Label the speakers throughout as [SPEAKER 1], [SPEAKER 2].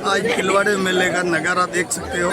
[SPEAKER 1] आज खिलवाड़े मेले का नजारा देख सकते हो।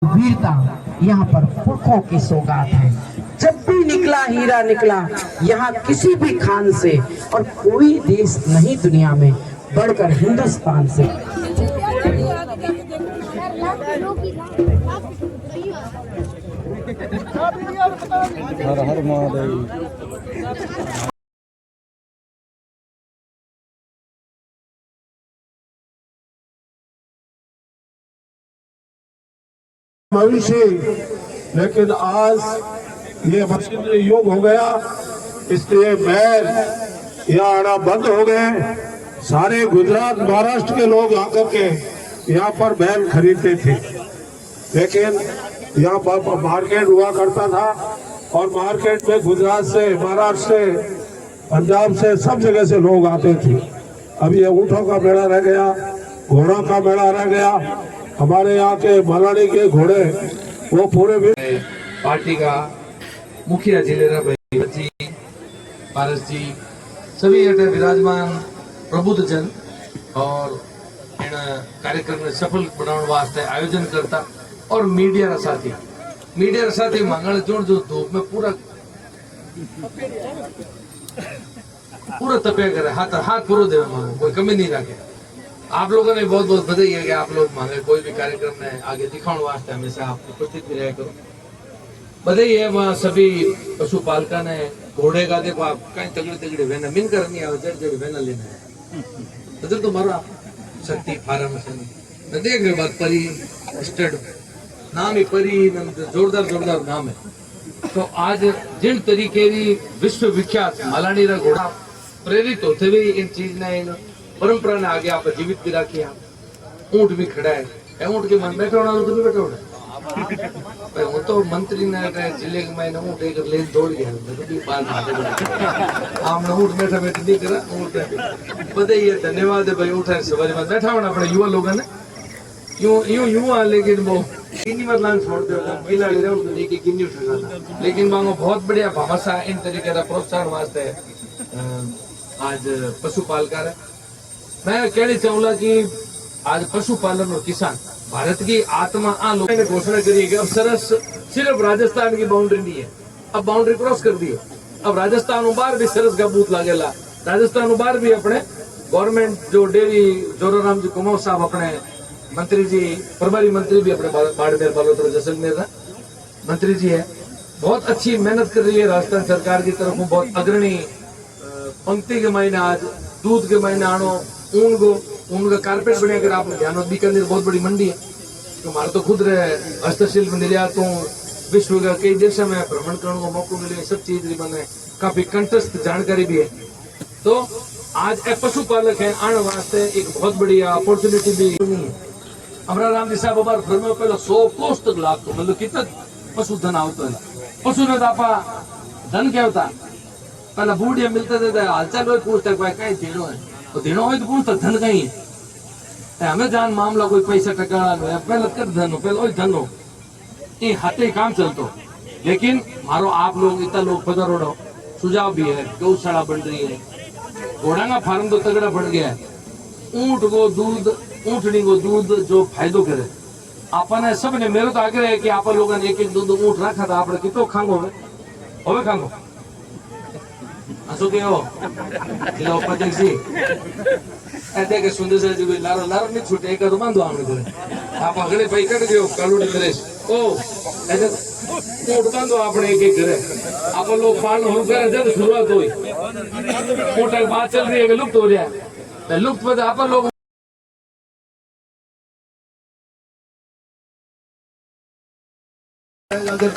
[SPEAKER 2] वीरता यहाँ पर पुरखों की सौगात है। जब भी निकला हीरा निकला यहाँ किसी भी खान से, और कोई देश नहीं दुनिया में बढ़कर हिंदुस्तान से।
[SPEAKER 1] हर हर महादेव।
[SPEAKER 3] भविष्य, लेकिन आज ये मशीनरी युग हो गया, इसलिए बैल यहाँ आना बंद हो गए। सारे गुजरात महाराष्ट्र के लोग आकर के यहाँ पर बैल खरीदते थे, लेकिन यहाँ पर मार्केट हुआ करता था और मार्केट में गुजरात से, महाराष्ट्र से, पंजाब से, सब जगह से लोग आते थे। अब ये ऊँटों का मेला रह गया, घोड़ों का मेला रह गया। हमारे यहाँ के मलानी के घोड़े वो पूरे भी
[SPEAKER 4] पार्टी का मुखिया जिलेरा भाई जी, पारस जी, सभी अटे विराजमान प्रबुद्ध जन और इन कार्यक्रम में सफल बनाने वास्ते आयोजन करता और मीडिया साथी मंगल जोड़ जो धूप में पूरा तपया करे, हाथ पूरा देवे मांगे, कोई कमी नहीं रखे। आप लोगों ने बहुत बहुत बधाई है कि आप लोग मांगे कोई भी कार्यक्रम में आगे दिखाने वास्ते हमेशा आप उपस्थित भी रहे करो। बधाई है वहाँ सभी पशुपालका ने। घोड़े का देखो आप कहीं तगड़े वेना मिन कर नहीं आओ, जड़ वेना लेना है तो मारो शक्ति फार्म से देख रहे बात परी स्टड नाम ही परी जोरदार नाम है। तो आज जिन तरीके की विश्व विख्यात मलानी रा घोड़ा प्रेरित होते हुए इन चीज ने, इन परंपरा ने आगे आप जीवित भी रखी। ऊंट भी खड़ा है, ऊंट के मन बैठा होना तो भी बैठा होना भाई। वो तो मंत्री ने जिले में ऊंट एक लेन दौड़ गया, आपने ऊंट बैठा नहीं करा। ऊंट बधाई है, धन्यवाद है भाई। ऊँट है सवारी में बैठा होना अपने युवा लोगों ने यूं लेकिन वो मतलब छोड़ दो महिला गिन्नी उठा, लेकिन बहुत बढ़िया भाषा इन तरीके का प्रोत्साहन वास्ते आज पशुपालका है। मैं कहना चाहूंगा कि आज पशुपालन और किसान भारत की आत्मा आ लोगों ने घोषणा करी कि अब सरस सिर्फ राजस्थान की बाउंड्री नहीं है, अब बाउंड्री क्रॉस कर दी है। अब राजस्थान बाहर भी सरस का बूथ लागेला, राजस्थान बाहर भी अपने गवर्नमेंट जो डेरी जोराराम जी कुमार साहब अपने मंत्री जी, प्रभारी मंत्री भी अपने बाड़मेर बालोतरा जैसलमेर मंत्री जी है, बहुत अच्छी मेहनत कर रही है। राजस्थान सरकार की तरफ बहुत अग्रणी पंक्ति के महीने आज दूध के महीने आनो ऊन का कारपेट बने। अगर आप ध्यान, बीकानेर बहुत बड़ी मंडी है, हमारे तो खुद रहे हस्तशिल्प निर्यातों विश्व का कई देशों में भ्रमण करने को मौका मिले, सब चीज बने, काफी कंटेस्ट जानकारी भी है। तो आज एक पशुपालक है आने वास्ते एक बहुत बड़ी अपॉर्चुनिटी भी है। हमारा राम जी साहब बार घर में पहले 100 कोस तक लागतो, मतलब कितना पशुधन आवतो है। पशु ने तो आपा धन क्या होता, पहला बूढ़िया मिलते थे हालचाल वही पूछते भाई कहीं धेड़ो है, तो धेड़ो हो तो पूछता धन कहीं है। हमें जान मामला कोई पैसा टकाना पहले कर धन हो, पहले वही धन हो, ये हाथे काम चलतो। लेकिन मारो आप लोग इतना लोग पधारोड़ो सुझाव भी है, गौशाला बन रही है, घोड़ा का फार्म तो तगड़ा बन गया है, ऊंट को दूध, ऊंटनी को दूध जो फायदो करे आपने सबने, मेरे तो आग्रह है कि आप लोगों ने एक एक दूध ऊंट रखा था, आपने कितो खांगो होवे खांगो असो के हो जिला उपाध्यक्ष जी ऐसे के सुंदर से जी लारो लारो नहीं छूटे एक तो बांधो हमने करे आप अगले भाई कट गयो कालूड़ी नरेश ओ ऐसे ऊंट बांधो आपने एक एक करे आप लोग पालन हो करे जब शुरुआत हुई ऊंट की बात चल रही है कि लुप्त हो रहा है, लुप्त पर आप लोग अगर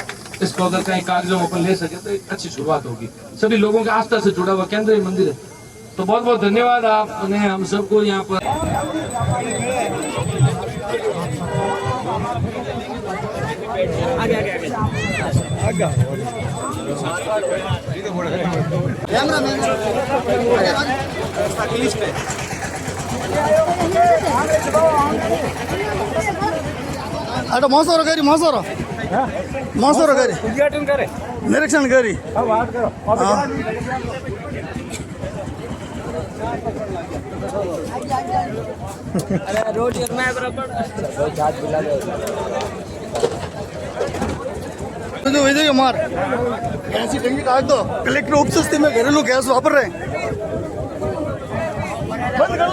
[SPEAKER 4] इसको अगर कहीं कागजों पर ले सके तो एक अच्छी शुरुआत होगी। सभी लोगों के आस्था से जुड़ा हुआ केंद्रीय मंदिर है। तो बहुत बहुत धन्यवाद आपने हम सबको यहाँ पर।
[SPEAKER 1] अरे मौसोरो करी मौसोरो करी
[SPEAKER 5] उद्घाटन करे
[SPEAKER 1] निरीक्षण करी
[SPEAKER 5] बात करो अरे रोड में बराबर रोज हाथ मिला ले
[SPEAKER 1] तो वैसे मार ऐसी टंकी काट दो। कलेक्टर उपस्थिति में घरेलू गैस वापर रहे बंद करो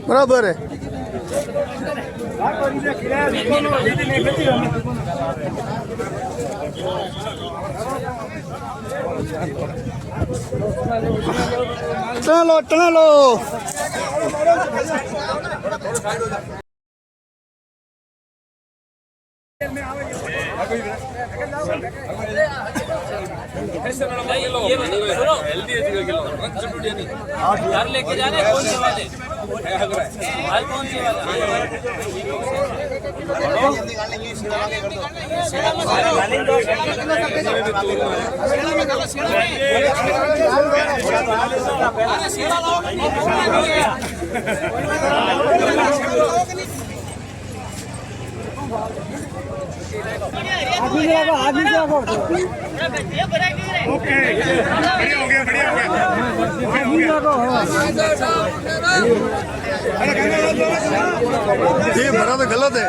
[SPEAKER 1] बराबर है टना लो
[SPEAKER 5] घर लेके जा रहे कौन से वाले हाल कौन से
[SPEAKER 1] ये भरा तो गलत है।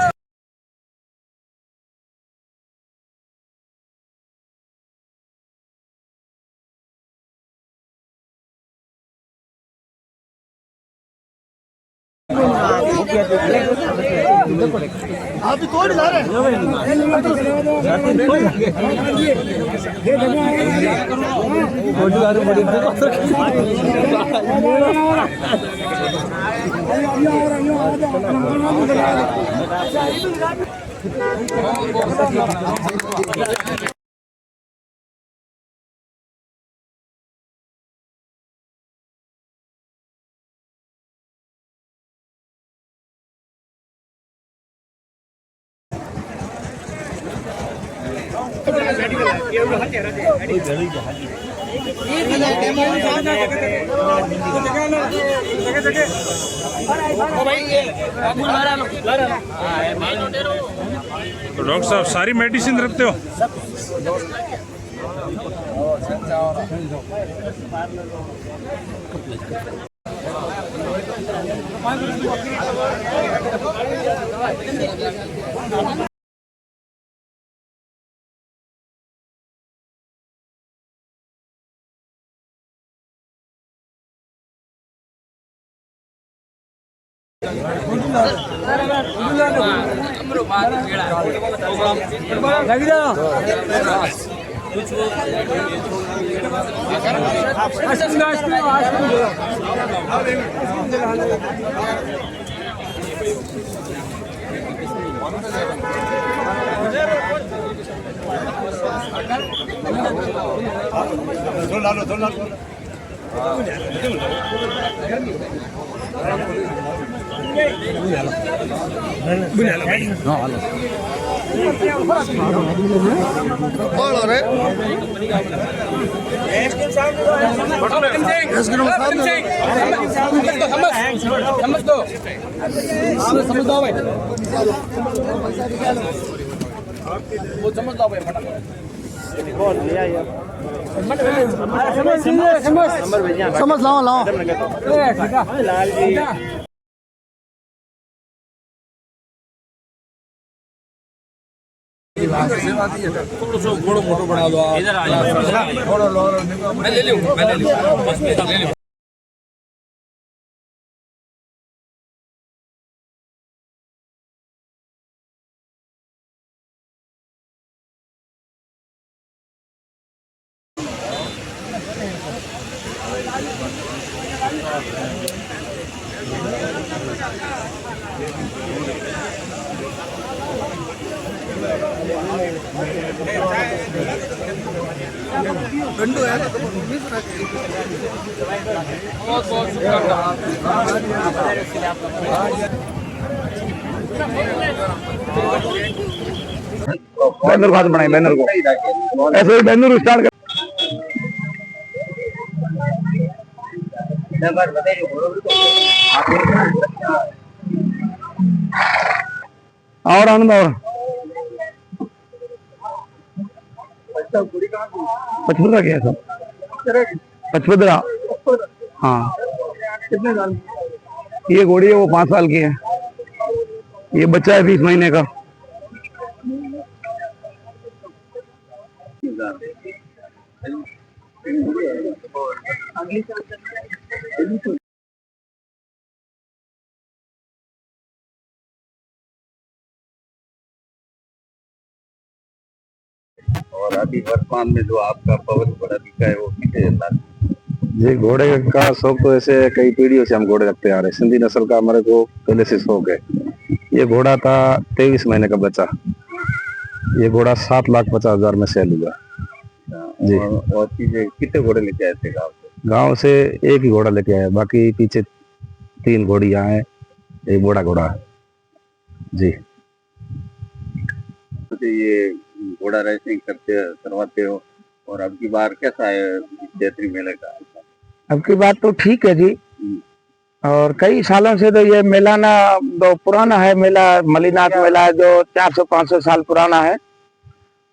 [SPEAKER 1] आप भी कोई ला रहे
[SPEAKER 6] तो डॉक्टर साहब सारी मेडिसिन रखते हो?
[SPEAKER 1] बोल रे समझ लाओ लाओ
[SPEAKER 5] इधर आ जाओ मैं ले लूं बस ले लूं
[SPEAKER 1] రెండు
[SPEAKER 5] बहुत बहुत शुक्रिया
[SPEAKER 3] बैनर खास बनाए बैनर को ऐसे ही बैनर स्टार्ट और आनंद और पचपदरा क्या सब पचपदरा हाँ
[SPEAKER 1] कितने साल
[SPEAKER 3] ये घोड़ी है वो 5 साल की है ये बच्चा है 20 महीने का
[SPEAKER 7] और अभी वर्तमान में जो आपका पवन घोड़ा बिका है वो कितने लाख?
[SPEAKER 3] जी घोड़े का शौक तो ऐसे कई पीढ़ियों से हम घोड़े रखते आ रहे हैं सिंधी नस्ल का हमारे को पहले से शौक है ये घोड़ा था 23 महीने का बच्चा ये घोड़ा 7,50,000 में सेल हुआ जी
[SPEAKER 7] और चीजें कितने घोड़े लेके आए थे गाँव से?
[SPEAKER 3] गांव से एक ही घोड़ा लेके आया बाकी पीछे 3 घोड़ियां हैं एक बड़ा घोड़ा है जी
[SPEAKER 7] तो ये घोड़ा रेसिंग करवाते हो और अब की बार कैसा है चैत्री मेले का?
[SPEAKER 8] अब की बात तो ठीक है जी और कई सालों से तो ये मेला ना तो पुराना है मेला मलीनाथ मेला है जो 400-500 साल पुराना है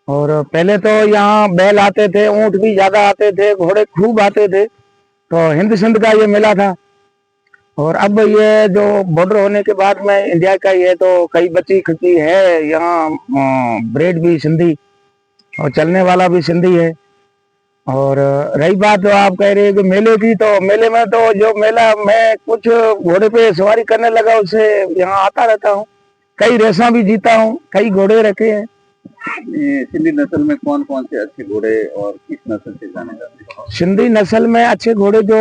[SPEAKER 8] और पहले तो यहाँ बैल आते थे ऊंट भी ज्यादा आते थे घोड़े खूब आते थे तो हिंद सिंध का ये मेला था और अब ये जो बॉर्डर होने के बाद में इंडिया का ये तो कई बची खची है यहाँ ब्रेड भी सिंधी और चलने वाला भी सिंधी है और रही बात तो आप कह रहे हैं कि मेले की तो मेले में तो जो मेला मैं कुछ घोड़े पे सवारी करने लगा उससे यहाँ आता रहता हूँ कई रेसा भी जीता हूँ कई घोड़े रखे हैं
[SPEAKER 7] ये सिंधी नस्ल में कौन कौन से अच्छे घोड़े और किस नस्ल से जाने जाते हैं?
[SPEAKER 8] सिंधी नस्ल में अच्छे घोड़े जो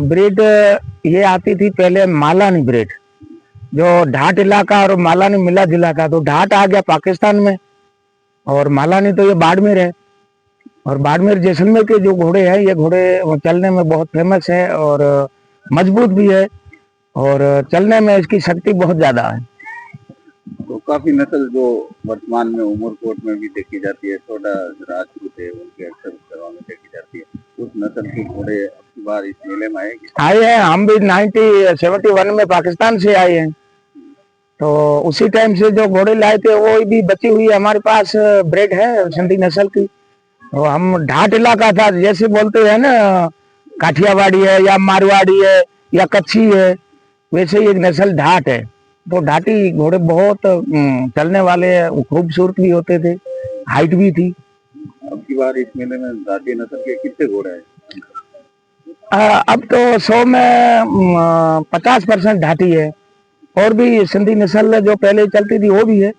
[SPEAKER 8] ब्रीड ये आती थी पहले मालानी ब्रीड जो ढाट इलाका और मालानी मिला जुला था तो ढाट आ गया पाकिस्तान में और मालानी तो ये बाड़मेर है और बाड़मेर जैसलमेर के जो घोड़े हैं ये घोड़े चलने में बहुत फेमस है और मजबूत भी है और चलने में इसकी शक्ति बहुत ज्यादा है
[SPEAKER 7] तो काफी नस्ल जो वर्तमान में उमरकोट में भी देखी जाती है छोटा राजपूत है उनके अक्सर उत्सव में देखी जाती है उस नस्ल के घोड़े अब बार इस मेले में
[SPEAKER 8] आए हैं हम भी 1971 में पाकिस्तान से आए हैं तो उसी टाइम से जो घोड़े लाए थे वो भी बची हुई हमारे पास ब्रेड है सिंधी नस्ल की तो हम ढाट इलाका था जैसे बोलते हैं ना काठियावाड़ी है या मारवाड़ी है या कच्छी है वैसे ही एक नस्ल ढाट है। तो ढाटी घोड़े बहुत चलने वाले हैं, खूबसूरत भी होते थे, हाइट भी थी।
[SPEAKER 7] अब की बार इस मेले में घाटी नस्ल के कितने घोड़े हैं?
[SPEAKER 8] अब तो 100 में 50% ढाटी है, और भी सिंधी नस्ल जो पहले चलती थी वो भी है।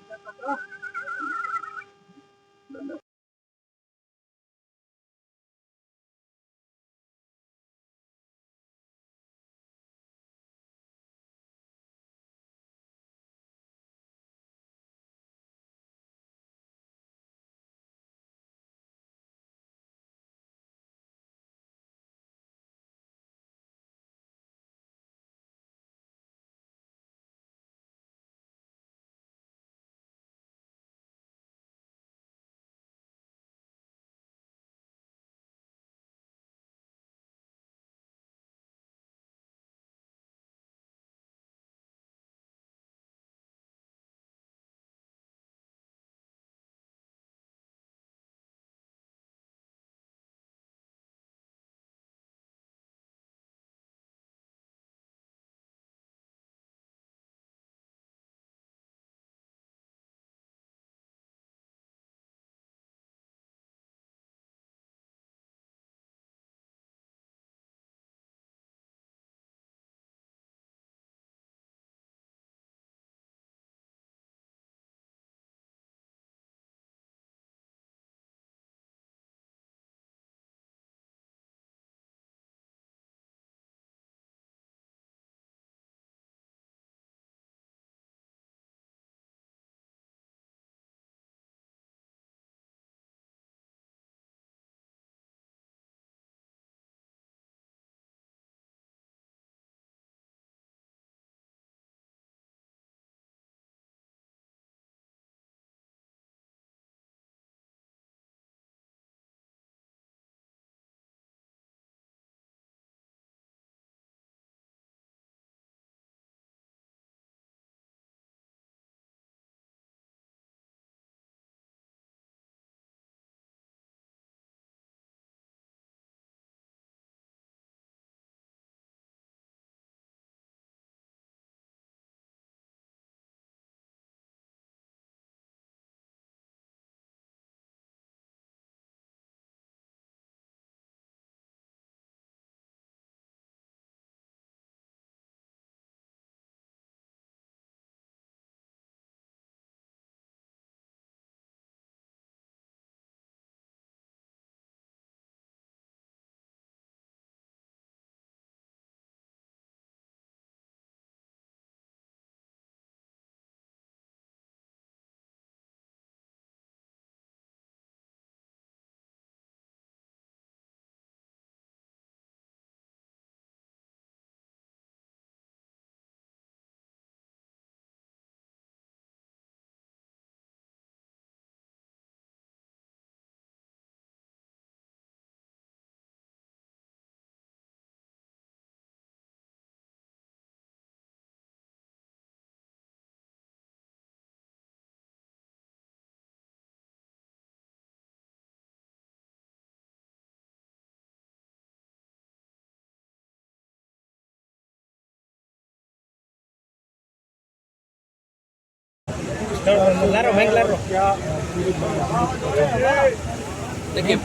[SPEAKER 4] देखिए,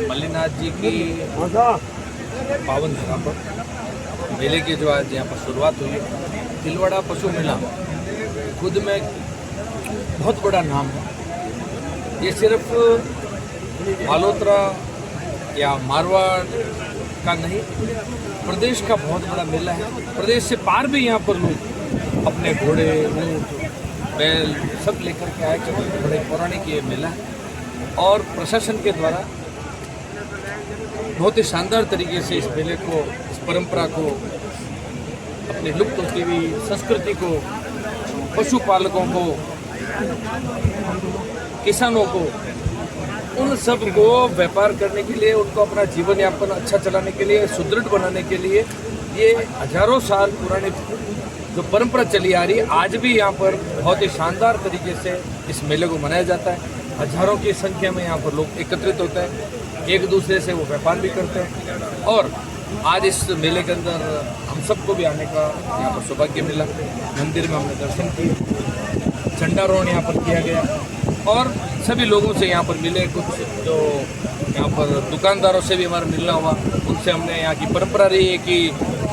[SPEAKER 4] मल्लीनाथ जी की पावन धरा पर मेले की जो आज यहाँ पर शुरुआत हुई, तिलवाड़ा पशु मेला खुद में बहुत बड़ा नाम है। ये सिर्फ बालोतरा या मारवाड़ का नहीं, प्रदेश का बहुत बड़ा मेला है। प्रदेश से पार भी यहाँ पर लोग अपने घोड़े, ऊँट, बैल सब लेकर के आए, क्योंकि बड़े पौराणिक ये मेला है। और प्रशासन के द्वारा बहुत ही शानदार तरीके से इस मेले को, इस परंपरा को, अपनी लुप्त होती हुई संस्कृति को, पशुपालकों को, किसानों को, उन सब को व्यापार करने के लिए, उनको अपना जीवन यापन अच्छा चलाने के लिए, सुदृढ़ बनाने के लिए ये हजारों साल पुरानी जो परंपरा चली आ रही है, आज भी यहाँ पर बहुत ही शानदार तरीके से इस मेले को मनाया जाता है। हजारों की संख्या में यहाँ पर लोग एकत्रित होते हैं, एक दूसरे से वो व्यापार भी करते हैं और आज इस मेले के अंदर हम सबको भी आने का यहाँ पर सौभाग्य मिला। मंदिर में हमने दर्शन किए, झंडारोहण यहाँ पर किया गया और सभी लोगों से यहाँ पर मिले। कुछ जो यहाँ पर दुकानदारों से भी हमारा मिलना हुआ, उनसे हमने यहाँ की परंपरा रही है कि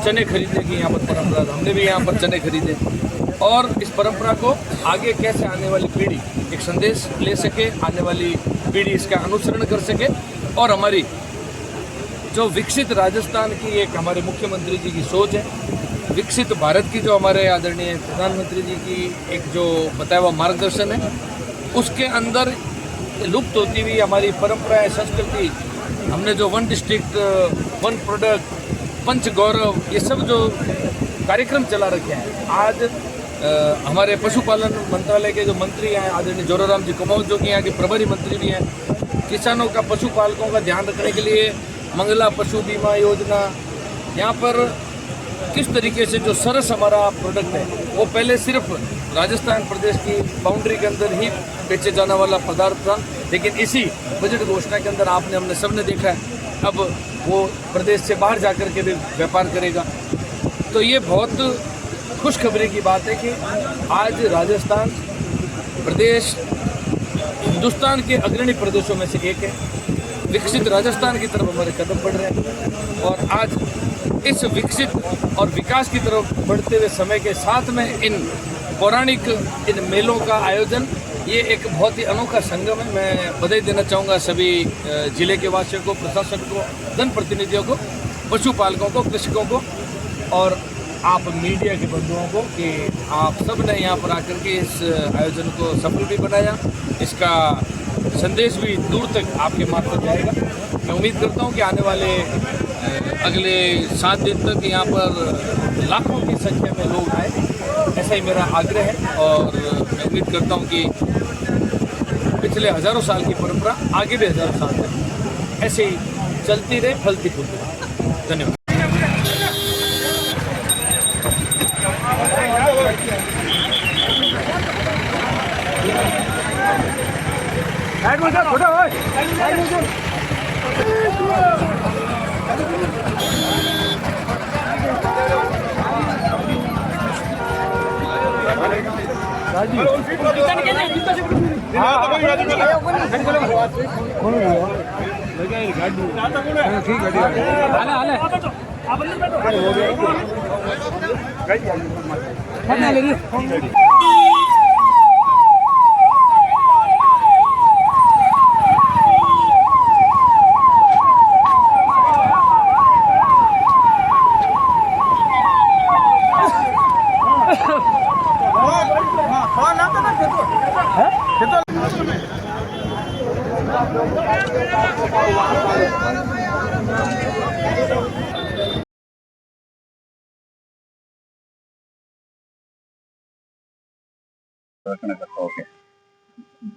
[SPEAKER 4] चने खरीदने की यहाँ पर परंपरा, हमने भी यहाँ पर चने खरीदे और इस परंपरा को आगे कैसे आने वाली पीढ़ी एक संदेश ले सके, आने वाली पीढ़ी इसका अनुसरण कर सके और हमारी जो विकसित राजस्थान की एक हमारे मुख्यमंत्री जी की सोच है, विकसित भारत की जो हमारे आदरणीय प्रधानमंत्री जी की एक जो बताया हुआ मार्गदर्शन है, उसके अंदर लुप्त होती हुई हमारी परंपराएं, संस्कृति, हमने जो वन डिस्ट्रिक्ट वन प्रोडक्ट, पंच गौरव, ये सब जो कार्यक्रम चला रखे हैं। आज हमारे पशुपालन मंत्रालय के जो मंत्री हैं आदरणीय जोराराम जी कमौज, जो कि यहाँ के प्रभारी मंत्री भी हैं, किसानों का, पशुपालकों का ध्यान रखने के लिए मंगला पशु बीमा योजना, यहाँ पर किस तरीके से जो सरस हमारा प्रोडक्ट है वो पहले सिर्फ राजस्थान प्रदेश की बाउंड्री के अंदर ही बेचे जाने वाला पदार्थ था, लेकिन इसी बजट घोषणा के अंदर आपने हमने सबने देखा है अब वो प्रदेश से बाहर जाकर के भी व्यापार करेगा। तो ये बहुत खुशखबरी की बात है कि आज राजस्थान प्रदेश हिंदुस्तान के अग्रणी प्रदेशों में से एक है। विकसित राजस्थान की तरफ हमारे कदम बढ़ रहे हैं और आज इस विकसित और विकास की तरफ बढ़ते हुए समय के साथ में इन पौराणिक इन मेलों का आयोजन, ये एक बहुत ही अनोखा संगम है। मैं बधाई देना चाहूँगा सभी जिले के वासियों को, प्रशासन को, जनप्रतिनिधियों को, पशुपालकों को, कृषकों को और आप मीडिया के बंधुओं को कि आप सब ने यहाँ पर आकर के इस आयोजन को सफल भी बनाया। इसका संदेश भी दूर तक आपके मार्फत जाएगा। मैं उम्मीद करता हूँ कि आने वाले अगले 7 दिन तक यहाँ पर लाखों की संख्या में लोग आए, ऐसा ही मेरा आग्रह है और मैं उम्मीद करता हूँ कि पिछले हज़ारों साल की परंपरा आगे भी हज़ारों साल तक ऐसे ही चलती रहे, फलती फूलती रहे। धन्यवाद।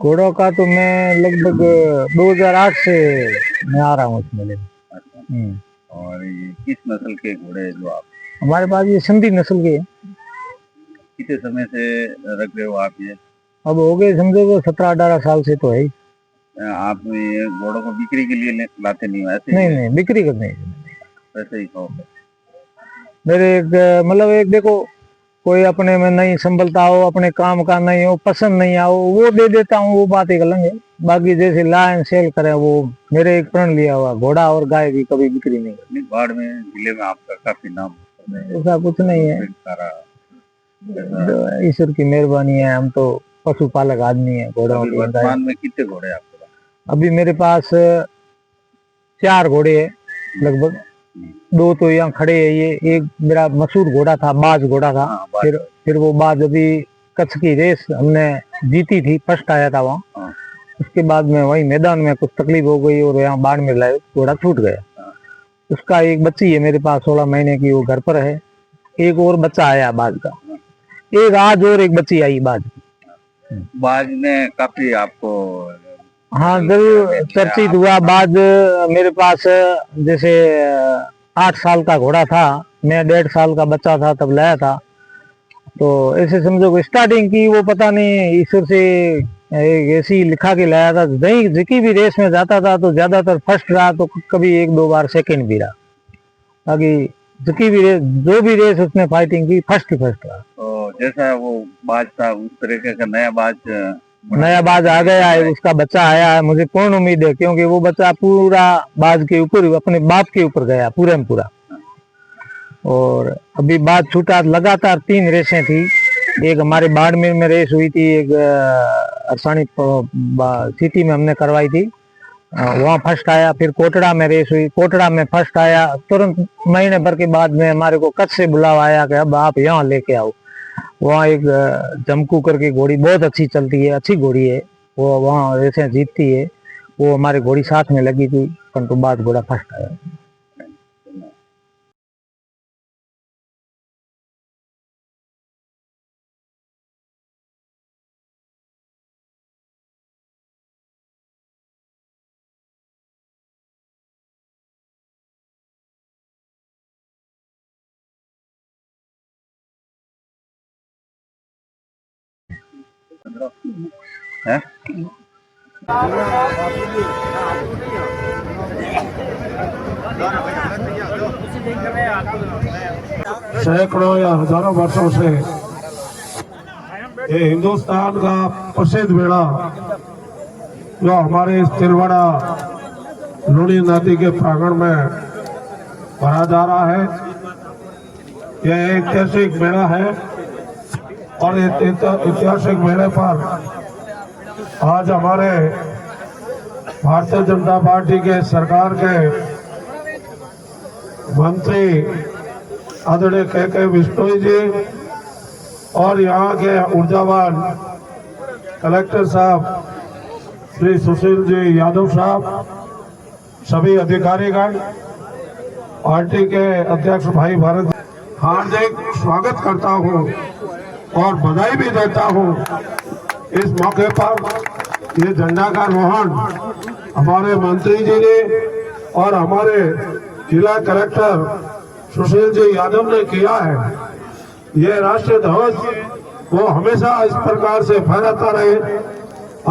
[SPEAKER 8] घोड़ों का तो मैं लगभग 2008 से मैं आ रहा हूँ इस मेले में।
[SPEAKER 7] और ये किस नस्ल के घोड़े जो आप
[SPEAKER 8] हमारे पास ये सिंधी नस्ल के हैं।
[SPEAKER 7] कितने समय से रख रहे हो आप ये?
[SPEAKER 8] अब हो गए समझो वो 17-18 साल से तो है ही।
[SPEAKER 7] आप ये घोड़ों को बिक्री के लिए लाते नहीं हो ऐसे?
[SPEAKER 8] नहीं, बिक्री करने
[SPEAKER 7] वैसे ही शौक है
[SPEAKER 8] मेरे। मतलब एक देखो, कोई अपने में नहीं संभलता हो, अपने काम का नहीं हो, पसंद नहीं आओ, वो दे देता हूँ, वो बात एक अलग है। बाकी जैसे लाइन सेल करे वो मेरे एक प्रण लिया हुआ घोड़ा और गाय की कभी बिक्री नहीं करनी।
[SPEAKER 7] बाढ़ में जिले में आपका काफी नाम है।
[SPEAKER 8] ऐसा कुछ नहीं है, ईश्वर की मेहरबानी है। हम तो पशुपालक आदमी है। घोड़ा
[SPEAKER 7] वर्तमान में कितने घोड़े आपके पास?
[SPEAKER 8] अभी मेरे पास 4 घोड़े है लगभग। 2 तो यहाँ खड़े है। ये एक मेरा मशहूर घोड़ा था, बाज घोड़ा था। फिर वो बाज अभी कच्छ की रेस हमने जीती थी, फर्स्ट आया था वहाँ। उसके बाद में वही मैदान में कुछ तकलीफ हो गई और यहाँ बाढ़ में लाए घोड़ा छूट गया। उसका एक बच्ची है मेरे पास 16 महीने की, वो घर पर है। एक और बच्चा आया बाज का, एक आज और एक बच्ची आई बाज।
[SPEAKER 7] बाज ने काफी आपको,
[SPEAKER 8] हाँ जरूर चर्चित हुआ। बाज मेरे पास जैसे 8 साल का घोड़ा था, मैं 1.5 साल का बच्चा था तब लाया था। तो ऐसे समझो स्टार्टिंग की वो पता नहीं ईश्वर से ऐसी लिखा के लाया था। नहीं जिकी भी रेस में जाता था तो ज्यादातर फर्स्ट रहा, तो कभी 1-2 बार सेकंड भी रहा। बाकी जो भी रेस उसने फाइटिंग की फर्स्ट रहा।
[SPEAKER 7] तो जैसा वो बाज था उस तरीके का नया बाज
[SPEAKER 8] आ गया है, उसका बच्चा आया है। मुझे पूर्ण उम्मीद है क्योंकि वो बच्चा पूरा बाज के ऊपर अपने बाप के ऊपर गया पूरे में पूरा। और अभी बाज छूटा, लगातार 3 रेसें थी। एक हमारे बाड़मेर में रेस हुई थी, एक अरसानी सिटी में हमने करवाई थी, वहाँ फर्स्ट आया। फिर कोटड़ा में रेस हुई, कोटड़ा में फर्स्ट आया। तुरंत महीने भर के बाद में हमारे को कच्छ से बुलावा आया कि अब आप यहाँ लेके आओ। वहाँ एक जमकू करके घोड़ी बहुत अच्छी चलती है, अच्छी घोड़ी है, वो वहाँ रेसें जीतती है। वो हमारी घोड़ी साथ में लगी थी, परंतु बाद घोड़ा फर्स्ट आया।
[SPEAKER 7] है?
[SPEAKER 3] सैकड़ों या हजारों वर्षों से ये हिंदुस्तान का प्रसिद्ध मेला जो हमारे इस तिलवाड़ा लूणी नदी के प्रांगण में भरा जा रहा है, यह एक ऐतिहासिक मेला है। और ऐतिहासिक मेले पर आज हमारे भारतीय जनता पार्टी के सरकार के मंत्री आदरणीय के बिश्नोई जी और यहाँ के ऊर्जावान कलेक्टर साहब श्री सुशील जी यादव साहब, सभी अधिकारीगण, पार्टी के अध्यक्ष भाई भारत, हार्दिक स्वागत करता हूँ और बधाई भी देता हूँ। इस मौके पर ये झंडा का रोहन हमारे मंत्री जी ने और हमारे जिला कलेक्टर सुशील जी यादव ने किया है। ये राष्ट्रीय ध्वज वो हमेशा इस प्रकार से फहराता रहे।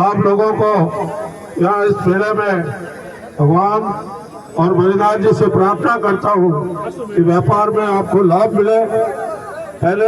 [SPEAKER 3] आप लोगों को यहाँ इस मेले में भगवान और मणिनाथ जी से प्रार्थना करता हूँ कि व्यापार में आपको लाभ मिले। पहले